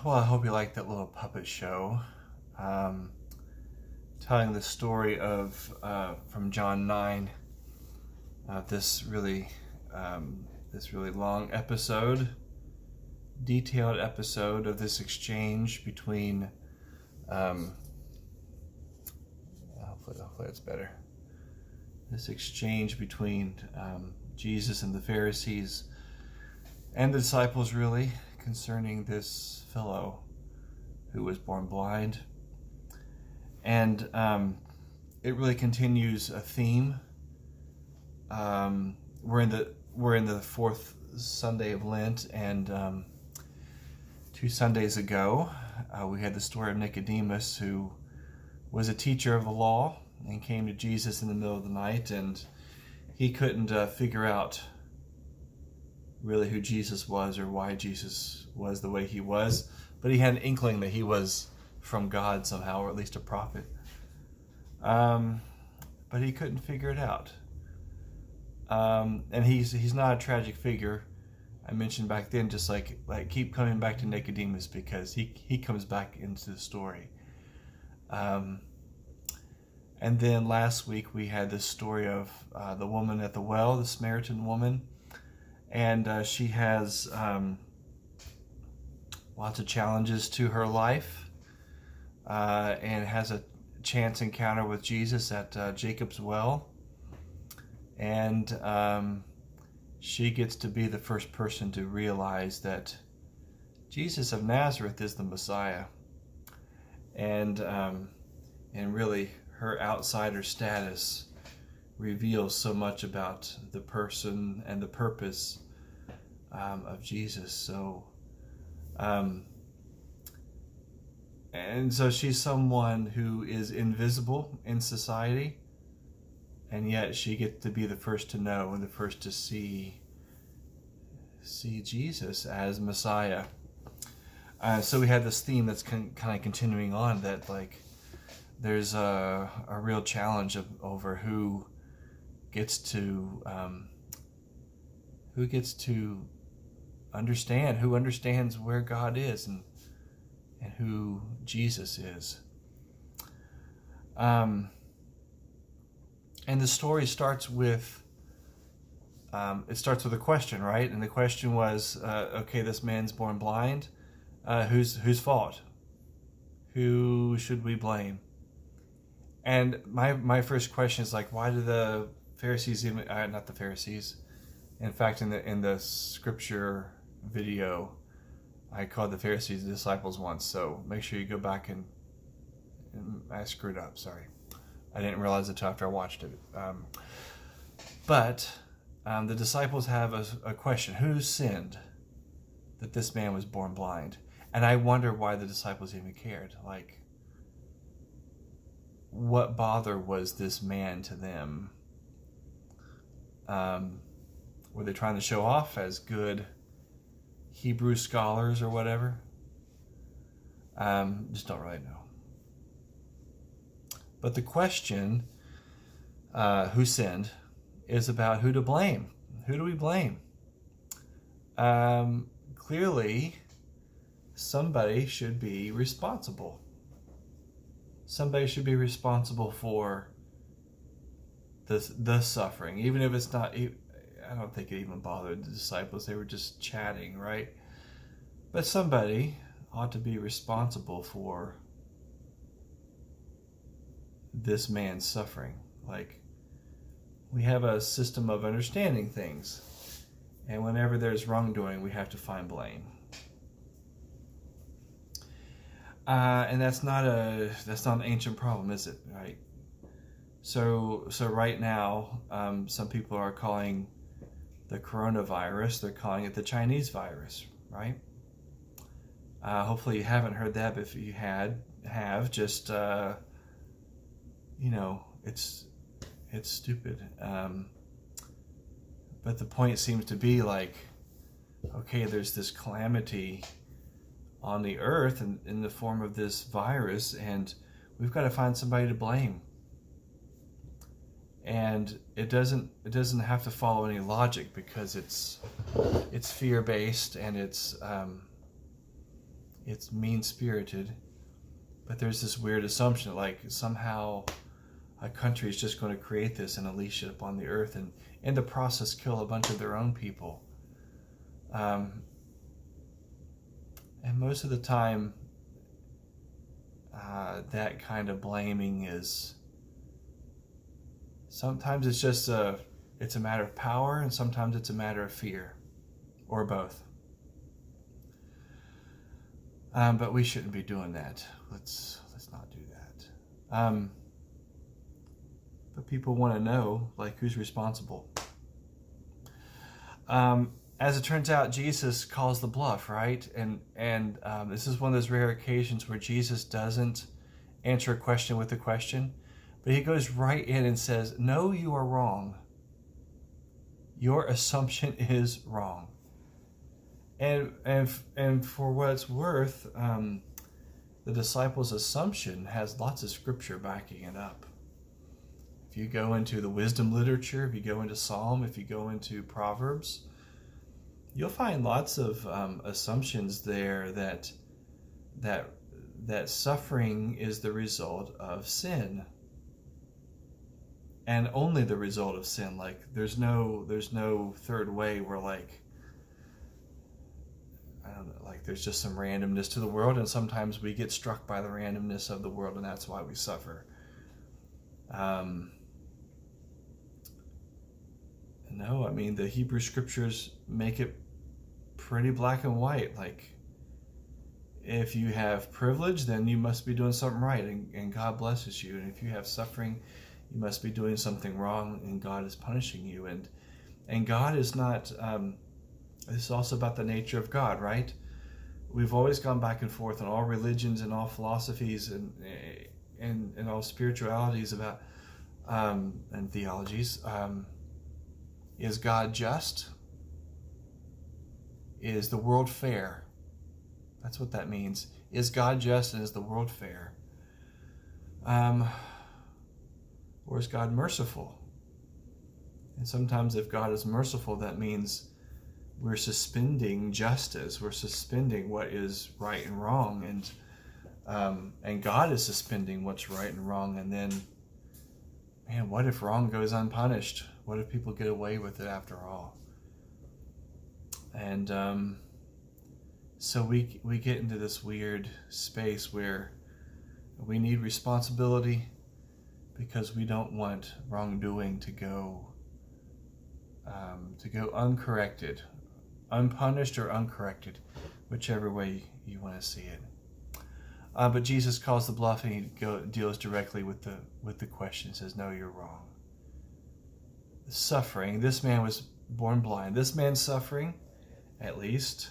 Well, I hope you liked that little puppet show, um, telling the story of from John 9. This really, this really long episode, detailed episode of this exchange between. Hopefully it's better. This exchange between Jesus and the Pharisees and the disciples, really, concerning this fellow who was born blind. And it really continues a theme. We're in the fourth Sunday of Lent, and 2 Sundays ago we had the story of Nicodemus, who was a teacher of the law and came to Jesus in the middle of the night, and he couldn't figure out really who Jesus was or why Jesus was the way he was, but he had an inkling that he was from God somehow, or at least a prophet. But he couldn't figure it out. And he's not a tragic figure. I mentioned back then, just like keep coming back to Nicodemus, because he comes back into the story. And then last week we had this story of the woman at the well, the Samaritan woman, and she has lots of challenges to her life, and has a chance encounter with Jesus at Jacob's well, and she gets to be the first person to realize that Jesus of Nazareth is the Messiah, and really her outsider status reveals so much about the person and the purpose of Jesus. So, and so she's someone who is invisible in society, and yet she gets to be the first to know and the first to see Jesus as Messiah. So we had this theme that's kind of continuing on, that like there's a real challenge over who gets to understand, who understands where God is and who Jesus is. And the story starts with a question, right? And the question was, okay, this man's born blind. Whose fault? Who should we blame? And my first question is like, why do the Pharisees even not the Pharisees? In fact, in the scripture video, I called the Pharisees the disciples once. So make sure you go back and I screwed up. Sorry, I didn't realize it until after I watched it. But the disciples have a question: who sinned that this man was born blind? And I wonder why the disciples even cared. Like, what bother was this man to them? Were they trying to show off as good Hebrew scholars or whatever? Just don't really know. But the question, who sinned, is about who to blame. Who do we blame? Clearly, somebody should be responsible. Somebody should be responsible for the suffering, even if it's not. I don't think it even bothered the disciples. They were just chatting, right? But somebody ought to be responsible for this man's suffering. Like, we have a system of understanding things, and whenever there's wrongdoing, we have to find blame. And that's not an ancient problem, is it? Right? So right now, some people are calling the coronavirus, they're calling it the Chinese virus, right? Hopefully you haven't heard that, but if you have, just it's stupid. But the point seems to be like, okay, there's this calamity on the earth in the form of this virus, and we've got to find somebody to blame. And it doesn't have to follow any logic, because it's fear-based, and it's mean-spirited, but there's this weird assumption like somehow a country is just going to create this and unleash it upon the earth, and in the process kill a bunch of their own people. And most of the time, that kind of blaming is, sometimes it's just it's a matter of power, and sometimes it's a matter of fear, or both. But we shouldn't be doing that. Let's not do that. But people want to know, like, who's responsible. As it turns out, Jesus calls the bluff, right? And this is one of those rare occasions where Jesus doesn't answer a question with a question, but he goes right in and says, no, you are wrong. Your assumption is wrong. And for what it's worth, the disciples' assumption has lots of scripture backing it up. If you go into the wisdom literature, if you go into Psalm, if you go into Proverbs, you'll find lots of assumptions there that suffering is the result of sin, and only the result of sin. Like there's no third way where, like, I don't know, like there's just some randomness to the world, and sometimes we get struck by the randomness of the world, and that's why we suffer. No, I mean, the Hebrew scriptures make it pretty black and white. Like, if you have privilege, then you must be doing something right, and God blesses you. And if you have suffering, you must be doing something wrong, and God is punishing you. And God is not, this is also about the nature of God, right? We've always gone back and forth in all religions and all philosophies and all spiritualities about, and theologies. Is God just? Is the world fair? That's what that means. Is God just, and is the world fair? Or is God merciful? And sometimes if God is merciful, that means we're suspending justice. We're suspending what is right and wrong. And God is suspending what's right and wrong. And then, man, what if wrong goes unpunished? What if people get away with it after all? And so we get into this weird space where we need responsibility because we don't want wrongdoing to go uncorrected, unpunished or uncorrected, whichever way you want to see it. But Jesus calls the bluff, and he deals directly with the question. Says, no, you're wrong. Suffering. This man was born blind. This man's suffering, at least,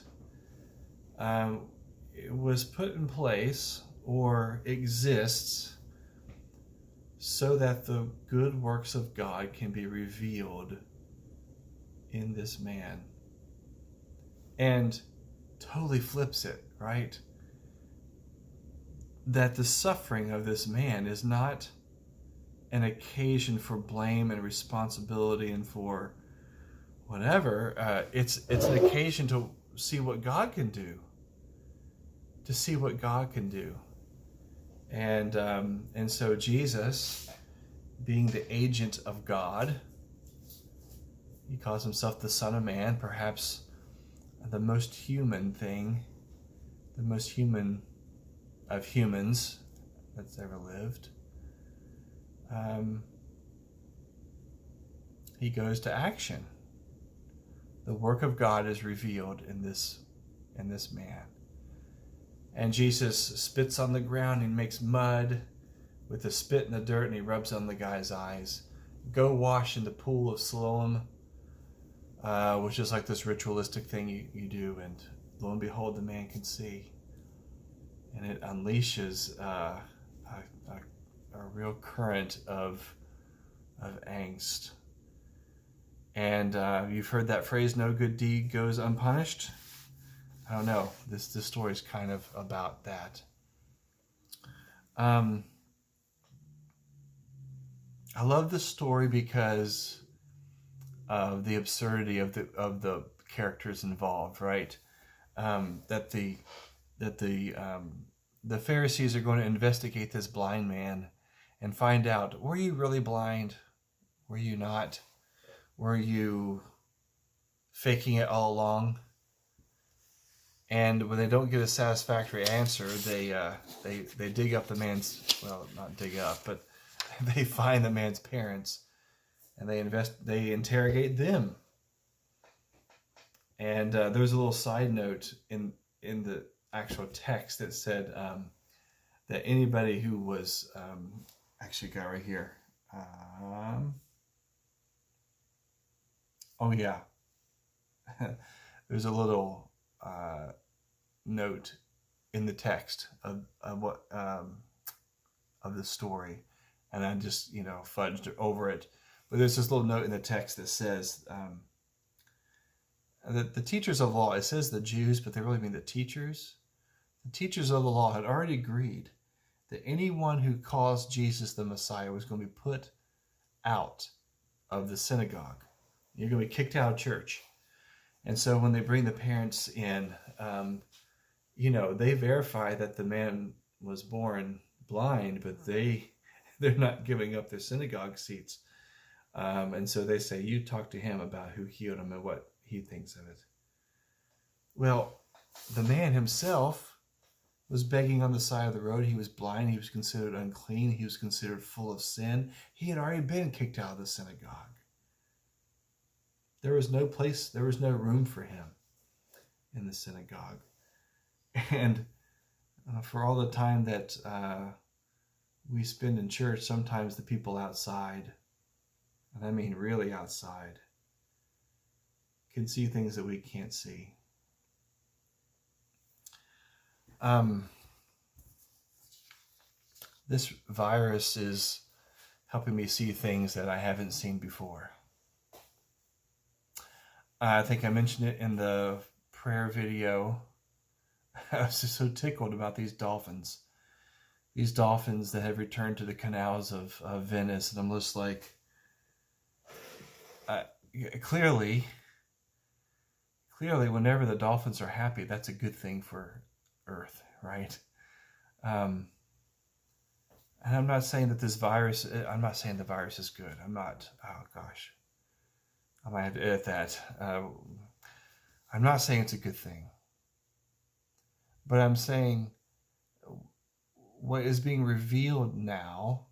it was put in place or exists so that the good works of God can be revealed in this man. And totally flips it, right? That the suffering of this man is not an occasion for blame and responsibility and for whatever. It's an occasion to see what God can do. To see what God can do. And so Jesus, being the agent of God, he calls himself the Son of Man, perhaps the most human thing, the most human of humans that's ever lived. He goes to action. The work of God is revealed in this man. And Jesus spits on the ground and makes mud with the spit and the dirt, and he rubs on the guy's eyes. Go wash in the pool of Siloam, which is like this ritualistic thing you do, and lo and behold, the man can see. And it unleashes a real current of angst. And you've heard that phrase, no good deed goes unpunished. I don't know. This story is kind of about that. I love this story because of the absurdity of the characters involved, right? That the that the Pharisees are going to investigate this blind man and find out, were you really blind? Were you not? Were you faking it all along? And when they don't get a satisfactory answer, they dig up the man's, well, not dig up, but they find the man's parents and they interrogate them. And there's a little side note in the actual text that said that anybody who was actually got right here. Oh yeah, there's a little note in the text of what of the story, and I just fudged over it. But there's this little note in the text that says that the teachers of law, it says the Jews, but they really mean the teachers. The teachers of the law had already agreed that anyone who calls Jesus the Messiah was going to be put out of the synagogue. You're going to be kicked out of church. And so when they bring the parents in, they verify that the man was born blind, but they're not giving up their synagogue seats. And so they say, you talk to him about who healed him and what he thinks of it. Well, the man himself was begging on the side of the road. He was blind. He was considered unclean. He was considered full of sin. He had already been kicked out of the synagogue. There was no place, there was no room for him in the synagogue. And for all the time that we spend in church, sometimes the people outside, and I mean really outside, can see things that we can't see. This virus is helping me see things that I haven't seen before. I think I mentioned it in the prayer video. I was just so tickled about these dolphins. These dolphins that have returned to the canals of Venice. And I'm just like, clearly, whenever the dolphins are happy, that's a good thing for Earth, right? And I'm not saying that I'm not saying the virus is good. I'm not, oh gosh. I might have to edit that. I'm not saying it's a good thing. But I'm saying what is being revealed now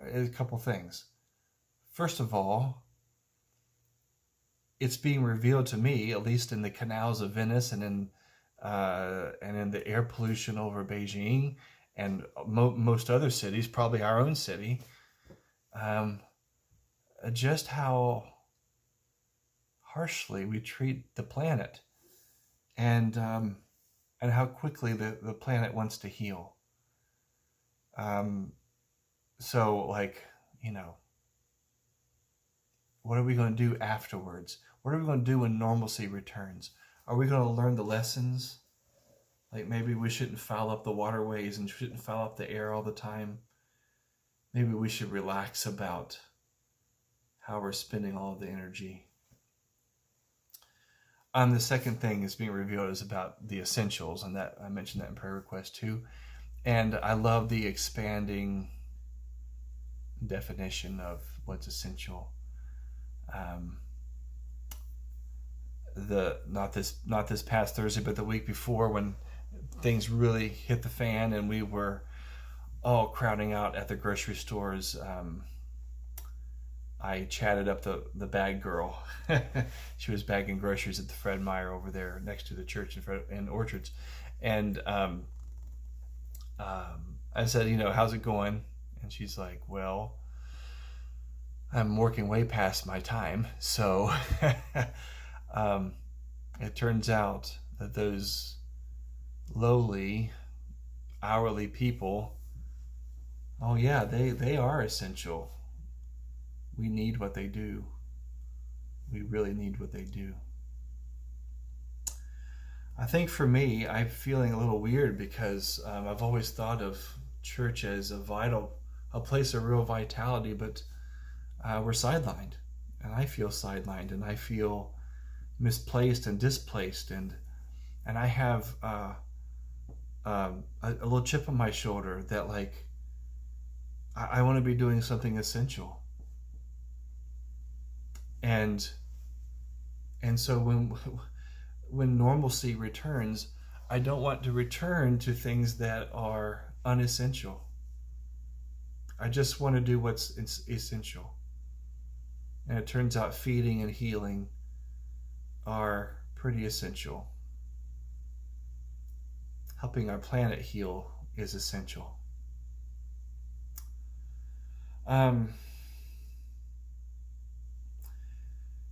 is a couple things. First of all, it's being revealed to me, at least in the canals of Venice and in the air pollution over Beijing and most other cities, probably our own city, just how harshly we treat the planet, and how quickly the planet wants to heal. So what are we going to do afterwards? What are we going to do when normalcy returns? Are we going to learn the lessons? Like maybe we shouldn't foul up the waterways and shouldn't foul up the air all the time. Maybe we should relax about how we're spending all of the energy. The second thing is being revealed is about the essentials, and that I mentioned that in prayer request too. And I love the expanding definition of what's essential. Not this past Thursday, but the week before, when things really hit the fan and we were all crowding out at the grocery stores. I chatted up the bag girl. She was bagging groceries at the Fred Meyer over there next to the church in Orchards. And I said, how's it going? And she's like, well, I'm working way past my time. So it turns out that those lowly, hourly people, oh yeah, they are essential. We need what they do. We really need what they do. I think for me, I'm feeling a little weird because I've always thought of church as a place of real vitality, but we're sidelined. And I feel sidelined, and I feel misplaced and displaced, and I have a little chip on my shoulder that like I want to be doing something essential. And so when normalcy returns, I don't want to return to things that are unessential. I just want to do what's essential. And it turns out feeding and healing are pretty essential. Helping our planet heal is essential.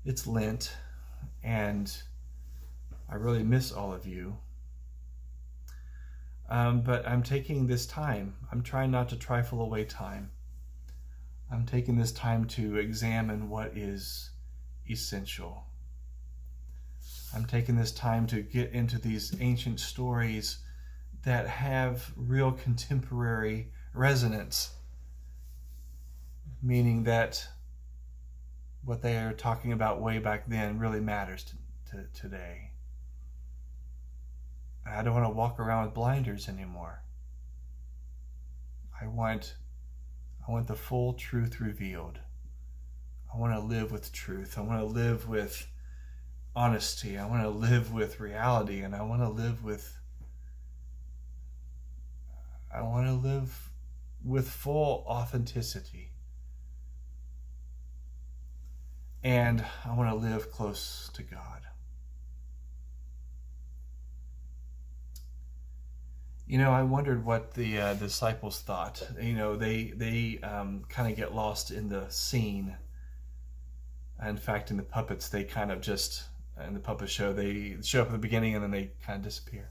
It's Lent, and I really miss all of you. But I'm taking this time. I'm trying not to trifle away time. I'm taking this time to examine what is essential. I'm taking this time to get into these ancient stories that have real contemporary resonance, meaning that what they are talking about way back then really matters to today. I don't want to walk around with blinders anymore. I want the full truth revealed. I want to live with truth. I want to live with honesty. I want to live with reality, and I want to live with full authenticity. And I want to live close to God. You know, I wondered what the disciples thought. You know, they kind of get lost in the scene. In fact, in the puppets, they kind of just, in the puppet show, they show up at the beginning and then they kind of disappear.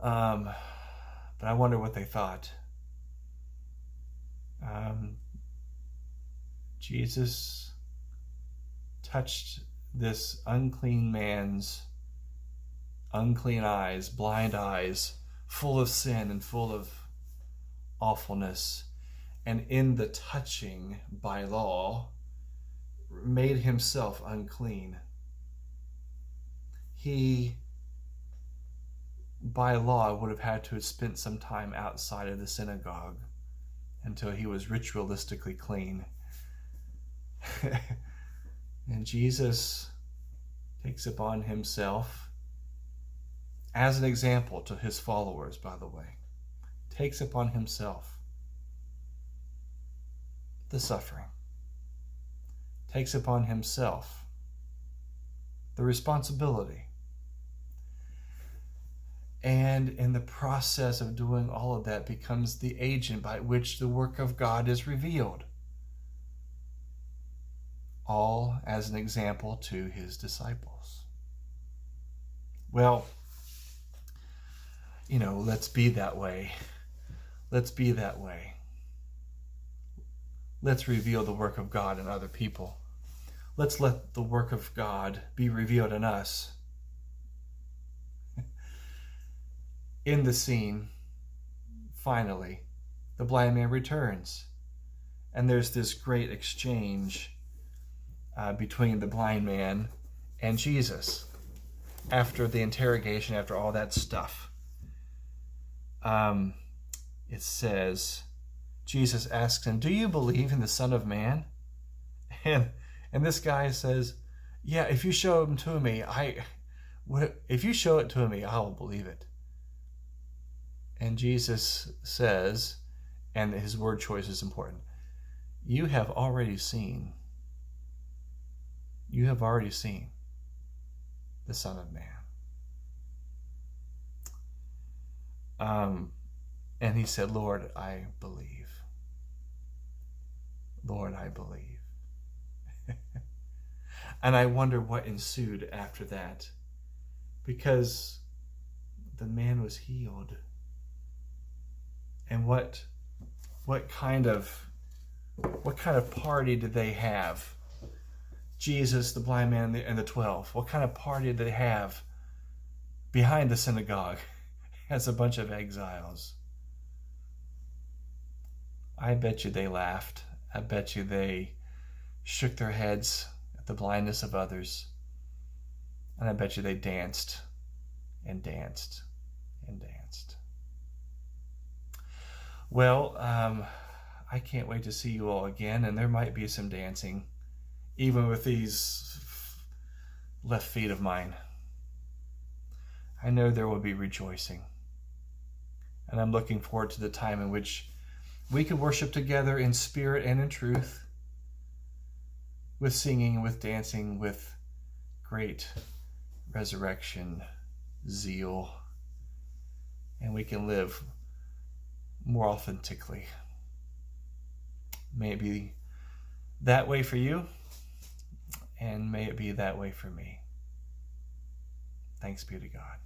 But I wonder what they thought. Jesus touched this unclean man's unclean eyes, blind eyes, full of sin and full of awfulness, and in the touching by law made himself unclean. He by law would have had to have spent some time outside of the synagogue until he was ritualistically clean. And Jesus takes upon himself, as an example to his followers, by the way, takes upon himself the suffering, takes upon himself the responsibility. And in the process of doing all of that, becomes the agent by which the work of God is revealed. All as an example to his disciples. Well, you know, let's be that way. Let's be that way. Let's reveal the work of God in other people. Let's let the work of God be revealed in us. In the scene, finally, the blind man returns. And there's this great exchange between the blind man and Jesus after the interrogation, after all that stuff. It says, Jesus asks him, "Do you believe in the Son of Man?" And this guy says, "Yeah, if you show him to me, if you show it to me, I will believe it." And Jesus says, and his word choice is important, "You have already seen. You have already seen the Son of Man." And he said, "Lord, I believe. Lord, I believe." And I wonder what ensued after that, because the man was healed. And what kind of party did they have? Jesus, the blind man, and the 12. What kind of party did they have behind the synagogue as a bunch of exiles? I bet you they laughed. I bet you they shook their heads at the blindness of others. And I bet you they danced and danced and danced. Well, I can't wait to see you all again, and there might be some dancing, even with these left feet of mine. I know there will be rejoicing, and I'm looking forward to the time in which we can worship together in spirit and in truth, with singing, with dancing, with great resurrection zeal, and we can live more authentically. May it be that way for you, and may it be that way for me. Thanks be to God.